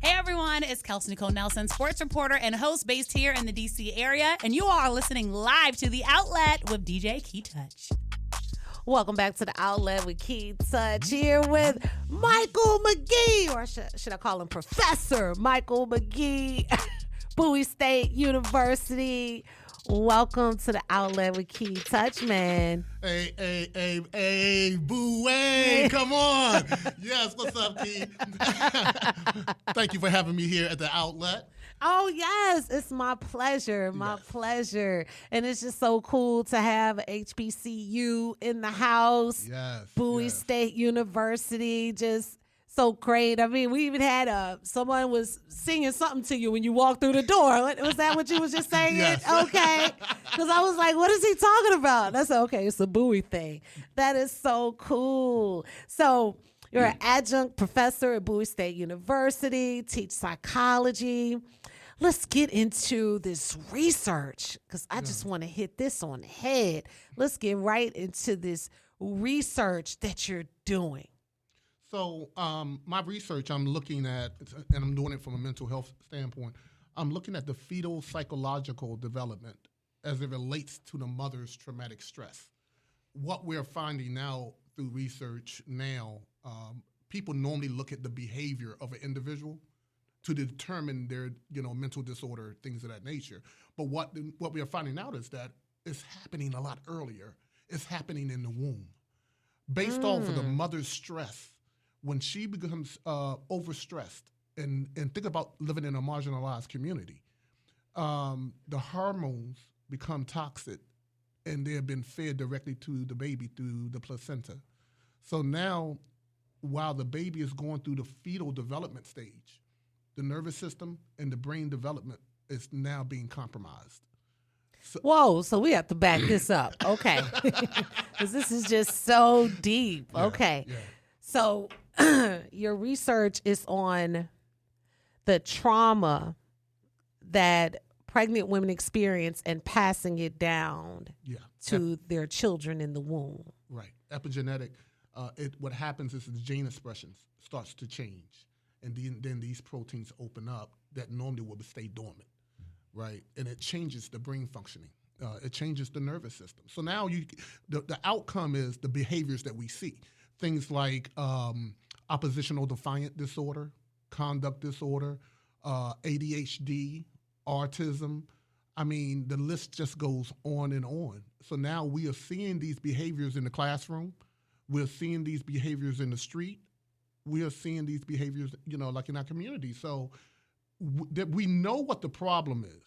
Hey everyone, it's Kelsey Nicole Nelson, sports reporter and host based here in the DC area, and you are listening live to The Outlet with DJ Kei-Touch. Welcome back to The Outlet with Kei-Touch here with Micheal Magee, or should I call him Professor Micheal Magee, Bowie State University. Welcome to The Outlet with Kei-Touch, man. Hey, Bowie, come on. Yes, what's up, Kei? Thank you for having me here at The Outlet. Oh, yes. It's my pleasure. Pleasure. And it's just so cool to have HBCU in the house. Yes. Bowie State University. Just so great. I mean, we even had someone was singing something to you when you walked through the door. Was that what you was just saying? Yes. Okay. Because I was like, what is he talking about? That's okay. It's a Bowie thing. That is so cool. So you're an adjunct professor at Bowie State University, teach psychology. Let's get into this research because I just want to hit this on the head. Let's get right into this research that you're doing. So my research, I'm looking at, and I'm doing it from a mental health standpoint, I'm looking at the fetal psychological development as it relates to the mother's traumatic stress. What we're finding now through research now, people normally look at the behavior of an individual to determine their, mental disorder, things of that nature. But what we are finding out is that it's happening a lot earlier. It's happening in the womb. Based off of the mother's stress, when she becomes overstressed, and think about living in a marginalized community, the hormones become toxic, and they're been fed directly to the baby through the placenta. So now, while the baby is going through the fetal development stage, the nervous system and the brain development is now being compromised. Whoa, so we have to back this up. Okay. Because this is just so deep. Okay. Yeah. So your research is on the trauma that pregnant women experience and passing it down to their children in the womb. Right. Epigenetic. What happens is the gene expression starts to change. And then these proteins open up that normally would stay dormant, right? And it changes the brain functioning. It changes the nervous system. So now the outcome is the behaviors that we see. Things like oppositional defiant disorder, conduct disorder, ADHD, autism. I mean, the list just goes on and on. So now we are seeing these behaviors in the classroom. We're seeing these behaviors in the street. We are seeing these behaviors, like in our community. So that we know what the problem is.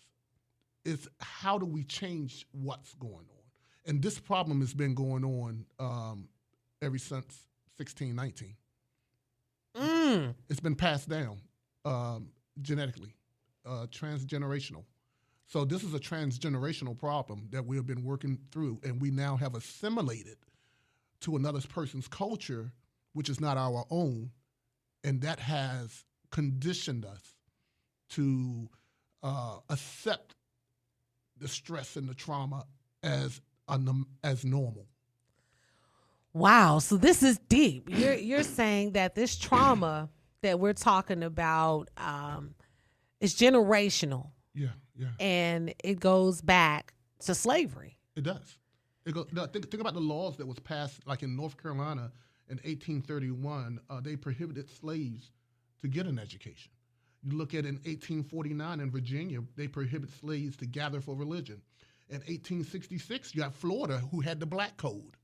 It's how do we change what's going on? And this problem has been going on ever since 1619. It's been passed down genetically, transgenerational. So this is a transgenerational problem that we have been working through, and we now have assimilated to another person's culture, which is not our own, and that has conditioned us to accept the stress and the trauma as normal. Wow, so this is deep. You're saying that this trauma that we're talking about is generational. Yeah. And it goes back to slavery. It does. Think about the laws that was passed, like in North Carolina in 1831. They prohibited slaves to get an education. You look at in 1849 in Virginia, they prohibit slaves to gather for religion. In 1866, you have Florida, who had the Black Code,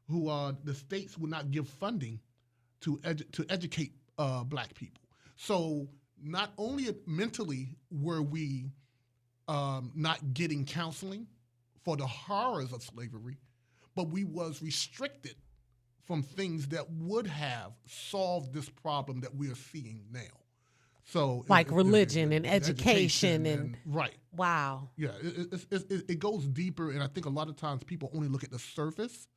who the states would not give funding to educate Black people. So not only mentally were we not getting counseling for the horrors of slavery, but we was restricted from things that would have solved this problem that we are seeing now. So like religion and education and right. Wow. Yeah, it goes deeper, and I think a lot of times people only look at the surface.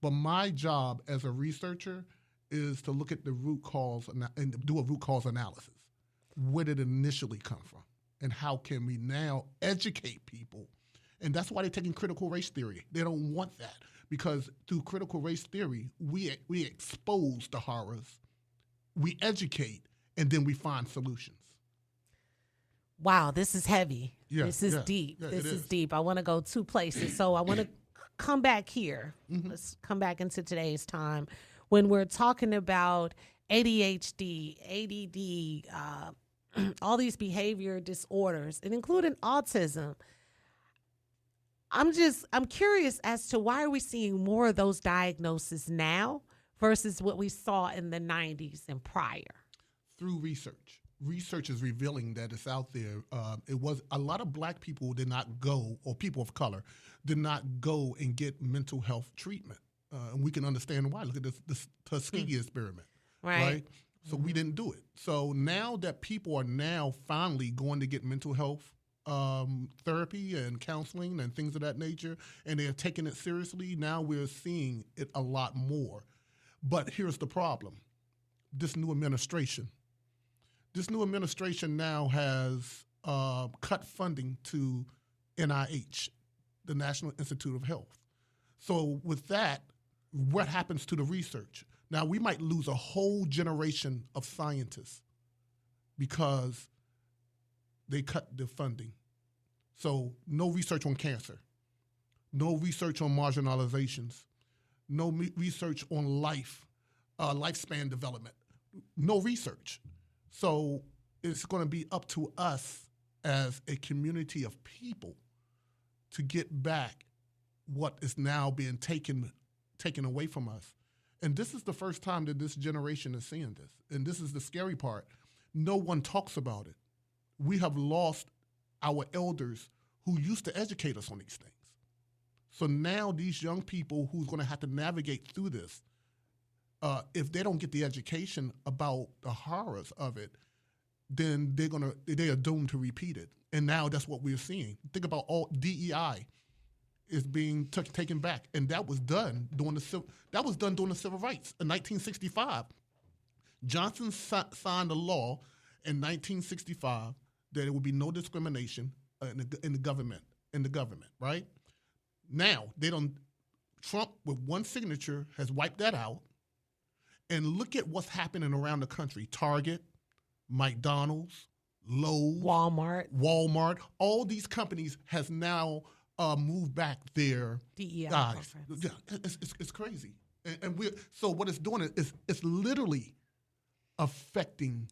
But my job as a researcher is to look at the root cause and do a root cause analysis. Where did it initially come from, and how can we now educate people? And that's why they're taking critical race theory. They don't want that, because through critical race theory, we expose the horrors, we educate, and then we find solutions. Wow, this is heavy. Yeah, this is yeah, deep. yeah, This it is is. deep. I want to go two places. So I want to come back here. Let's come back into today's time when we're talking about ADHD, ADD, all these behavior disorders, and including autism. I'm curious as to why are we seeing more of those diagnoses now versus what we saw in the 90s and prior? Through research. Research is revealing that it's out there. It was a lot of black people did not go, or people of color did not go and get mental health treatment, and we can understand why. Look at this Tuskegee experiment, right? So we didn't do it. So now that people are now finally going to get mental health therapy and counseling and things of that nature, and they're taking it seriously, now we're seeing it a lot more. But here's the problem: this new administration. This new administration now has cut funding to NIH, the National Institute of Health. So with that, what happens to the research? Now, we might lose a whole generation of scientists because they cut the funding. So no research on cancer, no research on marginalizations, no research on lifespan development, no research. So it's going to be up to us as a community of people to get back what is now being taken away from us. And this is the first time that this generation is seeing this. And this is the scary part. No one talks about it. We have lost our elders who used to educate us on these things. So now these young people who's going to have to navigate through this, if they don't get the education about the horrors of it, then they are doomed to repeat it. And now that's what we're seeing. Think about all DEI is being taken back, and that was done during the civil rights in 1965. Johnson signed a law in 1965 that there would be no discrimination in the government. Right now, Trump with one signature has wiped that out. And look at what's happening around the country. Target, McDonald's, Lowe's, Walmart, all these companies has now moved back their DEI. Yeah, it's crazy. And so what it's doing is it's literally affecting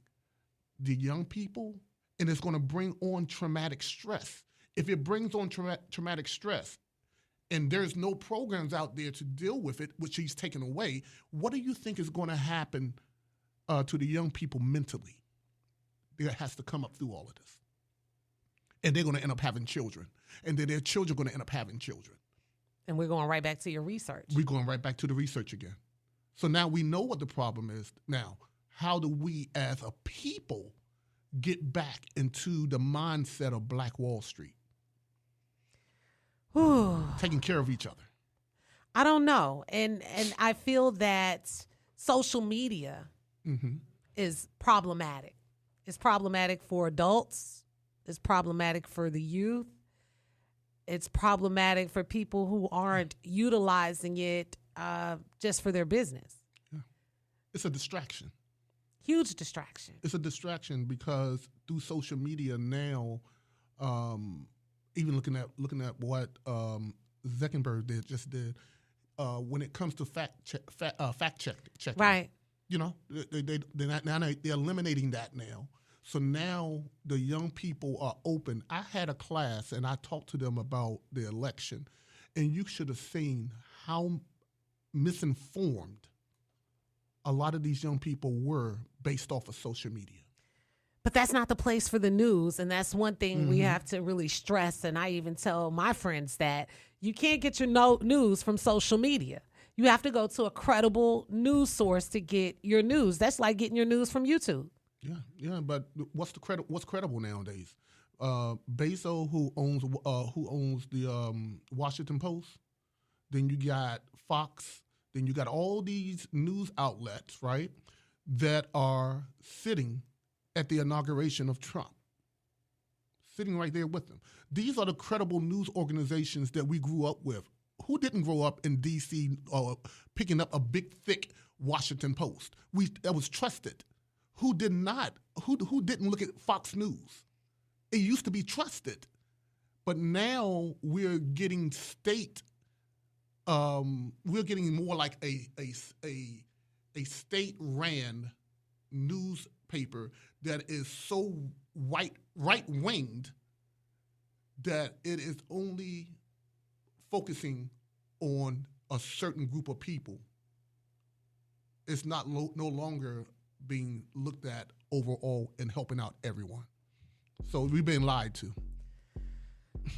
the young people, and it's going to bring on traumatic stress. If it brings on traumatic stress, and there's no programs out there to deal with it, which he's taken away, what do you think is going to happen to the young people mentally that has to come up through all of this? And they're going to end up having children. And then their children are going to end up having children. And we're going right back to your research. We're going right back to the research again. So now we know what the problem is. Now, how do we as a people get back into the mindset of Black Wall Street? Taking care of each other. I don't know. And I feel that social media is problematic. It's problematic for adults. It's problematic for the youth. It's problematic for people who aren't utilizing it just for their business. Yeah. It's a distraction. Huge distraction. It's a distraction because through social media now, even looking at what Zuckerberg just did, when it comes to fact checking, right? You know, they're eliminating that now. So now the young people are open. I had a class and I talked to them about the election, and you should have seen how misinformed a lot of these young people were based off of social media. But that's not the place for the news. And that's one thing we have to really stress. And I even tell my friends that you can't get your news from social media. You have to go to a credible news source to get your news. That's like getting your news from YouTube. Yeah. But what's credible nowadays? Bezos, who owns the Washington Post. Then you got Fox. Then you got all these news outlets, right, that are sitting at the inauguration of Trump, sitting right there with them. These are the credible news organizations that we grew up with. Who didn't grow up in D.C. Picking up a big, thick Washington Post? That was trusted. who didn't look at Fox News. It used to be trusted, but now we're getting we're getting more like a state-ran newspaper that is so right-winged that it is only focusing on a certain group of people. It's not no longer being looked at overall and helping out everyone. So we've been lied to.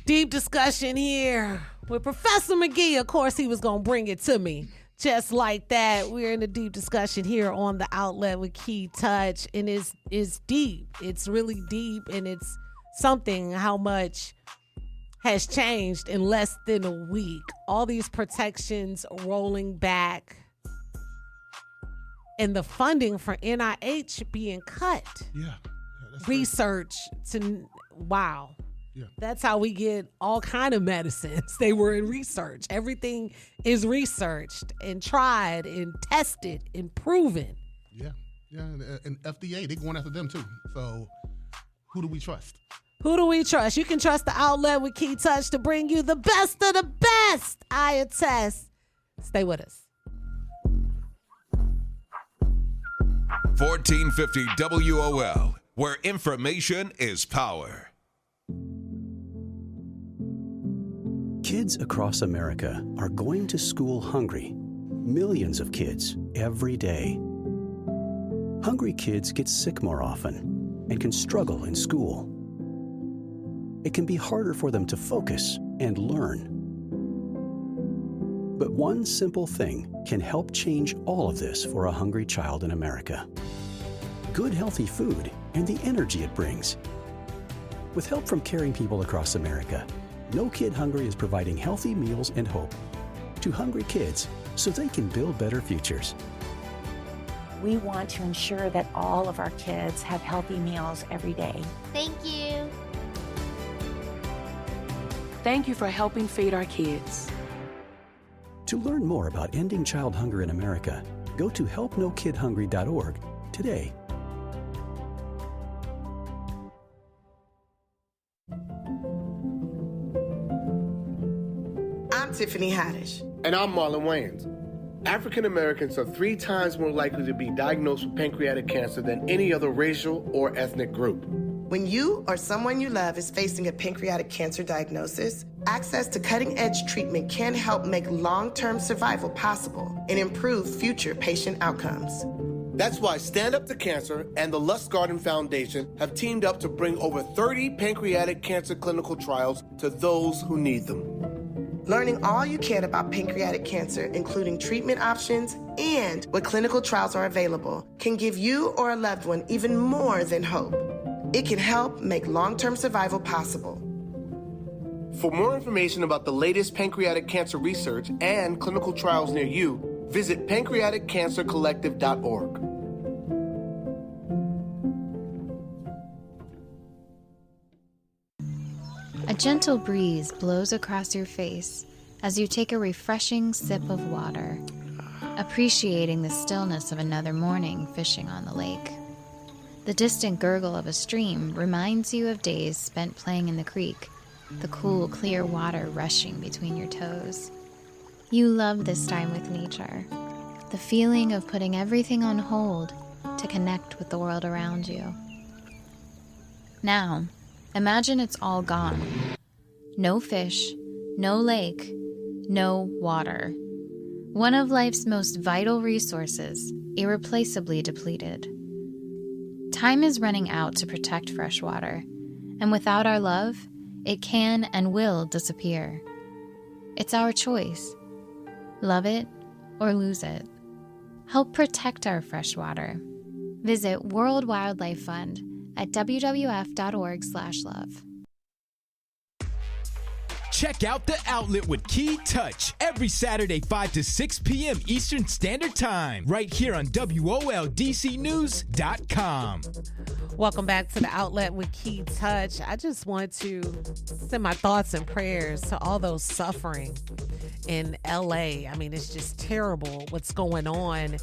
Deep discussion here with Professor Magee. Of course, he was going to bring it to me just like that. We're in a deep discussion here on The Outlet with Kei-Touch, and it's deep. It's really deep, and it's something how much has changed in less than a week. All these protections rolling back, and the funding for NIH being cut. Yeah. That's research to, wow. Yeah. That's how we get all kind of medicines. They were in research. Everything is researched and tried and tested and proven. Yeah. And FDA, they're going after them too. So who do we trust? Who do we trust? You can trust The Outlet with Kei-Touch to bring you the best of the best. I attest. Stay with us. 1450 WOL, where information is power. Kids across America are going to school hungry. Millions of kids every day. Hungry kids get sick more often and can struggle in school. It can be harder for them to focus and learn. But one simple thing can help change all of this for a hungry child in America. Good, healthy food and the energy it brings. With help from caring people across America, No Kid Hungry is providing healthy meals and hope to hungry kids so they can build better futures. We want to ensure that all of our kids have healthy meals every day. Thank you. Thank you for helping feed our kids. To learn more about ending child hunger in America, go to helpnokidhungry.org today. I'm Tiffany Haddish. And I'm Marlon Wayans. African Americans are 3 times more likely to be diagnosed with pancreatic cancer than any other racial or ethnic group. When you or someone you love is facing a pancreatic cancer diagnosis, access to cutting-edge treatment can help make long-term survival possible and improve future patient outcomes. That's why Stand Up to Cancer and the Lustgarten Foundation have teamed up to bring over 30 pancreatic cancer clinical trials to those who need them. Learning all you can about pancreatic cancer, including treatment options and what clinical trials are available, can give you or a loved one even more than hope. It can help make long-term survival possible. For more information about the latest pancreatic cancer research and clinical trials near you, visit pancreaticcancercollective.org. A gentle breeze blows across your face as you take a refreshing sip of water, appreciating the stillness of another morning fishing on the lake. The distant gurgle of a stream reminds you of days spent playing in the creek, the cool, clear water rushing between your toes. You love this time with nature, the feeling of putting everything on hold to connect with the world around you. Now, imagine it's all gone. No fish, no lake, no water. One of life's most vital resources, irreplaceably depleted. Time is running out to protect fresh water, and without our love, it can and will disappear. It's our choice. Love it or lose it. Help protect our fresh water. Visit World Wildlife Fund at wwf.org/love. Check out The Outlet with Kei-Touch every Saturday 5 to 6 p.m. Eastern Standard Time, right here on WOLDCnews.com. Welcome back to The Outlet with Kei-Touch. I just want to send my thoughts and prayers to all those suffering in LA. I mean, it's just terrible what's going on.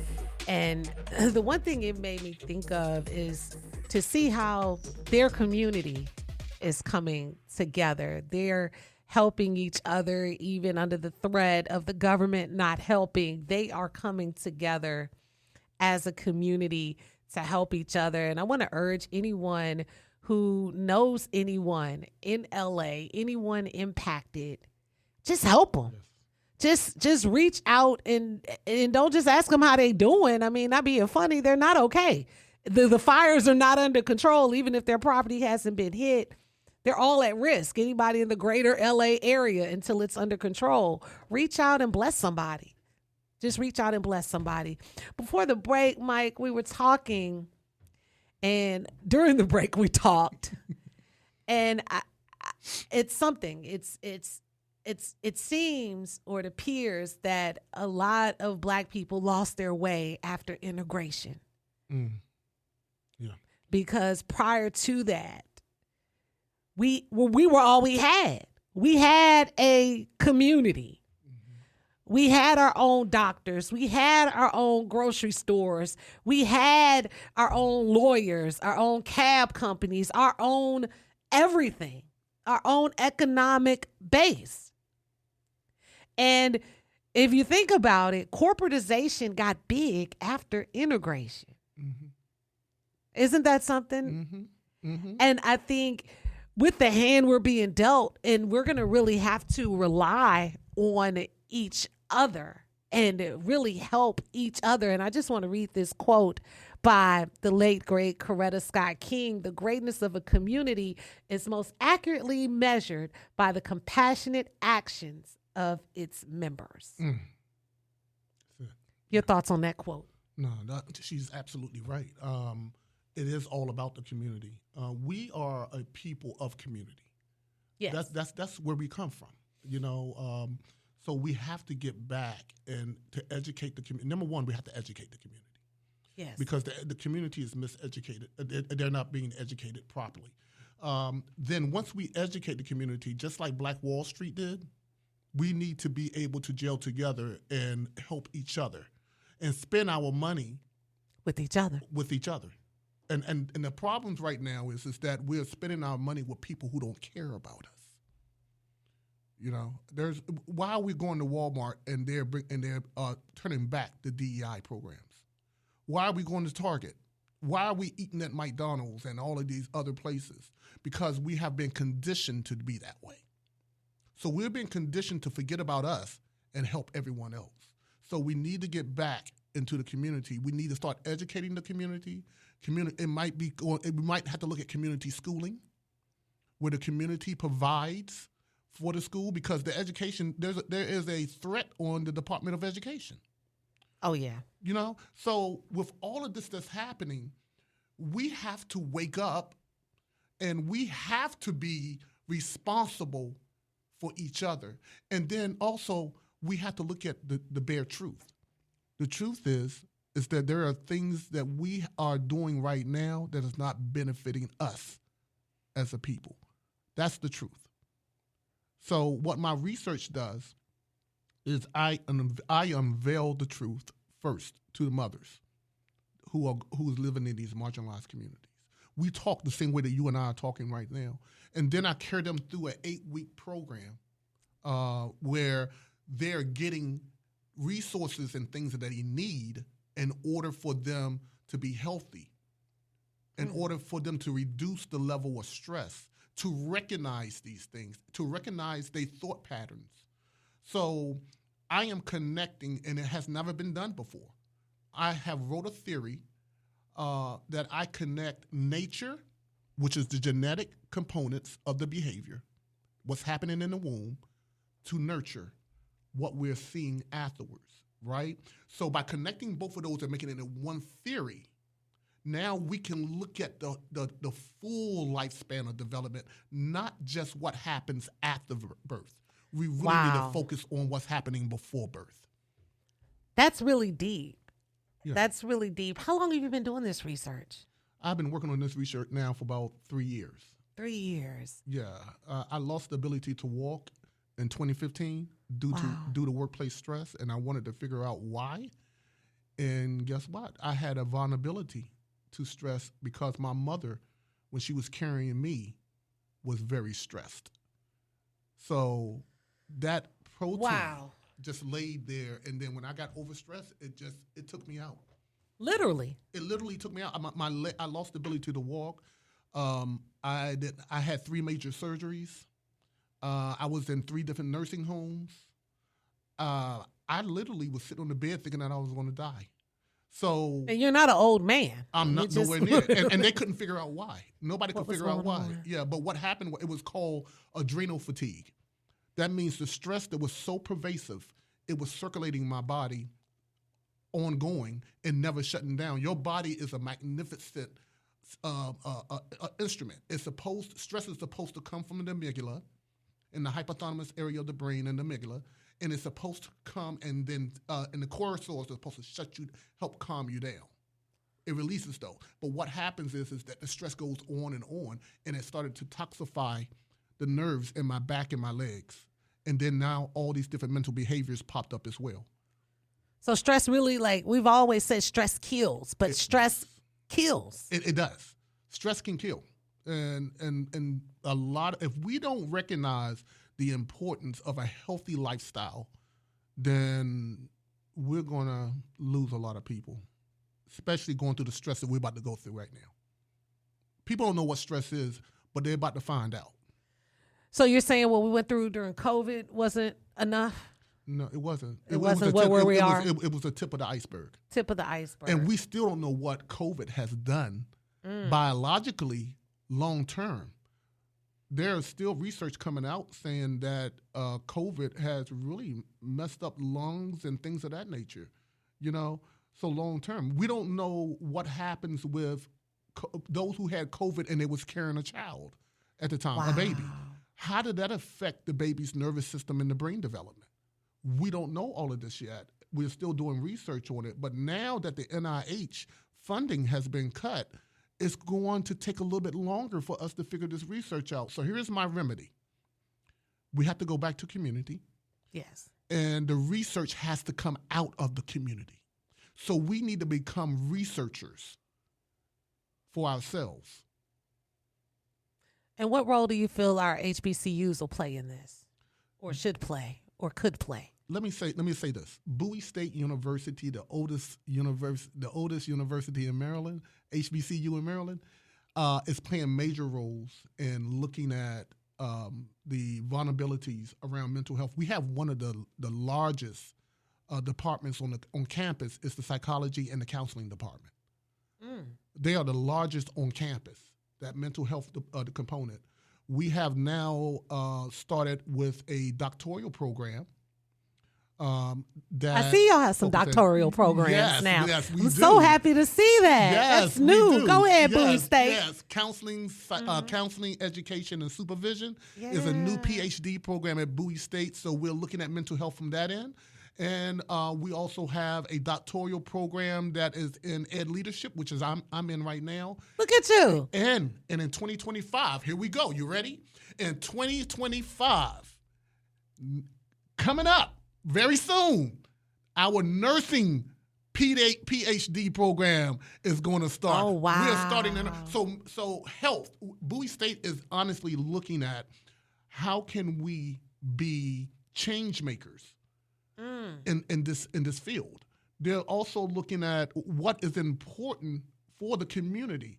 And the one thing it made me think of is to see how their community is coming together. They're helping each other, even under the threat of the government not helping. They are coming together as a community to help each other. And I want to urge anyone who knows anyone in LA, anyone impacted, just help them. Just reach out and don't just ask them how they doing. I mean, not being funny, they're not okay. The fires are not under control, even if their property hasn't been hit. They're all at risk. Anybody in the greater LA area until it's under control. Reach out and bless somebody. Just reach out and bless somebody. Before the break, Mike, we were talking, and during the break we talked, and it's something. It seems, or it appears, that a lot of Black people lost their way after integration. Yeah. Because prior to that, we were all we had. We had a community. We had our own doctors. We had our own grocery stores. We had our own lawyers, our own cab companies, our own everything, our own economic base. And if you think about it, corporatization got big after integration. Mm-hmm. Isn't that something? Mm-hmm. Mm-hmm. And I think with the hand we're being dealt, and we're going to really have to rely on each other and really help each other. And I just want to read this quote by the late, great Coretta Scott King. The greatness of a community is most accurately measured by the compassionate actions of its members. Your thoughts on that quote? No, she's absolutely right. It is all about the community. We are a people of community. Yes. That's where we come from. You know, so we have to get back and to educate the community. Number one, we have to educate the community. Yes. Because the community is miseducated. They're not being educated properly. Then once we educate the community, just like Black Wall Street did, we need to be able to gel together and help each other and spend our money with each other. And the problems right now is that we're spending our money with people who don't care about us. You know, why are we going to Walmart and they're turning back the DEI programs? Why are we going to Target? Why are we eating at McDonald's and all of these other places? Because we have been conditioned to be that way. So we're being conditioned to forget about us and help everyone else. So we need to get back into the community. We need to start educating the community. We might have to look at community schooling, where the community provides for the school, because the education, there is a threat on the Department of Education. Oh, yeah. You know, so with all of this that's happening, we have to wake up and we have to be responsible for each other. And then also we have to look at the bare truth. The truth is that there are things that we are doing right now that is not benefiting us as a people. That's the truth. So what my research does is I unveil the truth first to the mothers who's living in these marginalized communities. We talk the same way that you and I are talking right now. And then I carry them through an 8-week program where they're getting resources and things that they need in order for them to be healthy, in order for them to reduce the level of stress, to recognize these things, to recognize their thought patterns. So I am connecting, and it has never been done before. I have wrote a theory that I connect nature, which is the genetic components of the behavior, what's happening in the womb, to nurture, what we're seeing afterwards, right? So by connecting both of those and making it into one theory, now we can look at the full lifespan of development, not just what happens after birth. We really need to focus on what's happening before birth. That's really deep. Yeah. That's really deep. How long have you been doing this research? I've been working on this research now for about 3 years. 3 years. Yeah. I lost the ability to walk in 2015 due to workplace stress, and I wanted to figure out why. And guess what? I had a vulnerability to stress because my mother, when she was carrying me, was very stressed. So that protein just laid there, and then when I got overstressed, it took me out. Literally. It literally took me out. I lost the ability to walk. I had 3 major surgeries. I was in 3 different nursing homes. I literally was sitting on the bed thinking that I was going to die. So, and you're not an old man. I'm not nowhere near. And they couldn't figure out why. Nobody could figure out why. Yeah, but what happened? It was called adrenal fatigue. That means the stress that was so pervasive, it was circulating my body, ongoing and never shutting down. Your body is a magnificent instrument. Stress is supposed to come from the amygdala, in the hypothalamus area of the brain and the amygdala, and it's supposed to come and then in the cortisol is supposed to help calm you down. It releases though. But what happens is that the stress goes on, and it started to toxify the nerves in my back and my legs. And then now all these different mental behaviors popped up as well. So stress really, like we've always said, stress kills, but stress kills. It does. Stress can kill. And a lot, if we don't recognize the importance of a healthy lifestyle, then we're going to lose a lot of people, especially going through the stress that we're about to go through right now. People don't know what stress is, but they're about to find out. So you're saying what we went through during COVID wasn't enough? No, it wasn't. It wasn't where we are? It was the tip of the iceberg. Tip of the iceberg. And we still don't know what COVID has done biologically long term. There's still research coming out saying that COVID has really messed up lungs and things of that nature, so long term. We don't know what happens with those who had COVID and they was carrying a child at the time, a baby. How did that affect the baby's nervous system and the brain development? We don't know all of this yet. We're still doing research on it. But now that the NIH funding has been cut, it's going to take a little bit longer for us to figure this research out. So here's my remedy. We have to go back to community. Yes. And the research has to come out of the community. So we need to become researchers for ourselves. And what role do you feel our HBCUs will play in this, or should play, or could play? Let me say this: Bowie State University, the oldest university in Maryland, HBCU in Maryland, is playing major roles in looking at the vulnerabilities around mental health. We have one of the largest departments on campus. Is the psychology and the counseling department. They are the largest on campus. That mental health the component. We have now started with a doctoral program. That I see y'all have some doctoral programs now. Yes, we I'm do. so happy to see that. Yes, that's new. Go ahead, Bowie State. Yes, counseling, education, and supervision is a new PhD program at Bowie State. So we're looking at mental health from that end. And we also have a doctoral program that is in ed leadership, which is I'm in right now. Look at you. And in 2025, here we go. You ready? In 2025, coming up very soon, our nursing PhD program is going to start. Oh, wow. We're starting. So health. Bowie State is honestly looking at how can we be change makers in this field. They're also looking at what is important for the community.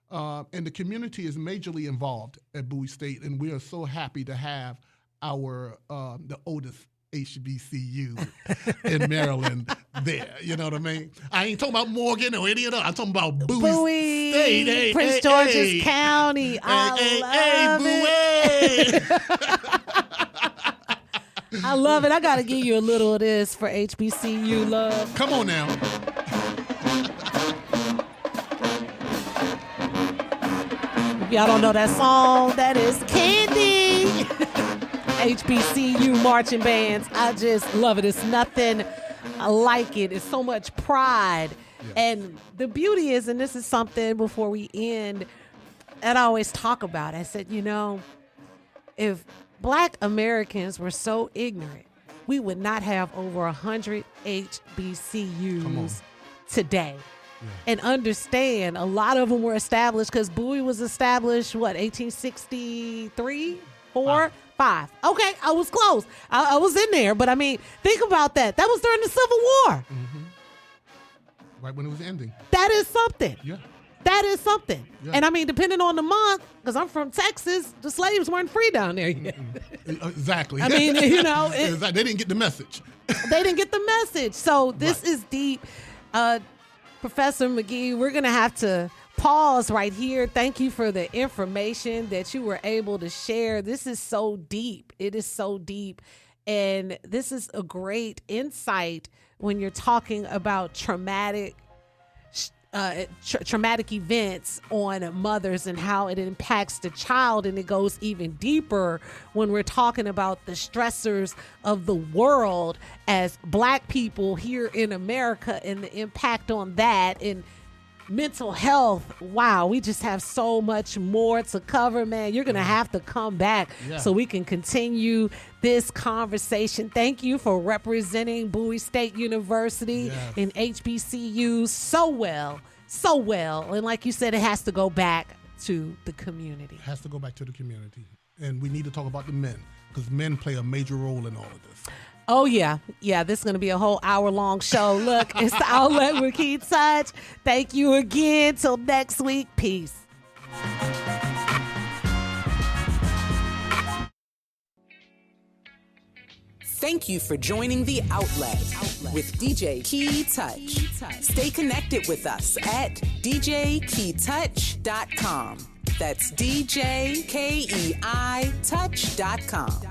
And the community is majorly involved at Bowie State, and we are so happy to have the oldest HBCU in Maryland there. You know what I mean? I ain't talking about Morgan or any of that. I'm talking about Bowie State. Hey, Prince George's County. I love it. I love it. I got to give you a little of this for HBCU love. Come on now. If y'all don't know that song, that is Candy. HBCU marching bands. I just love it. It's nothing like it. It's so much pride. Yes. And the beauty is, and this is something before we end, that I always talk about. I said, if Black Americans were so ignorant, we would not have over 100 HBCUs today. Yeah. And understand, a lot of them were established because Bowie was established, 1863, 4, 5. Okay, I was close. I was in there, but I mean, think about that. That was during the Civil War. Mm-hmm. Right when it was ending. That is something. Yeah. That is something. Yeah. And I mean, depending on the month, because I'm from Texas, the slaves weren't free down there yet. Exactly. I mean, they didn't get the message. They didn't get the message. So this is deep. Professor Magee, we're going to have to pause right here. Thank you for the information that you were able to share. This is so deep. It is so deep. And this is a great insight when you're talking about traumatic events on mothers and how it impacts the child. And it goes even deeper when we're talking about the stressors of the world as Black people here in America and the impact on that and mental health. Wow, we just have so much more to cover, man. You're going to have to come back so we can continue this conversation. Thank you for representing Bowie State University and HBCUs so well. And like you said, it has to go back to the community. It has to go back to the community. And we need to talk about the men, because men play a major role in all of this. Oh, yeah. Yeah, this is going to be a whole hour-long show. Look, it's the Outlet with Kei-Touch. Thank you again. Till next week. Peace. Thank you for joining The Outlet with DJ Kei-Touch. Stay connected with us at djkeitouch.com. That's DJKEI touch.com.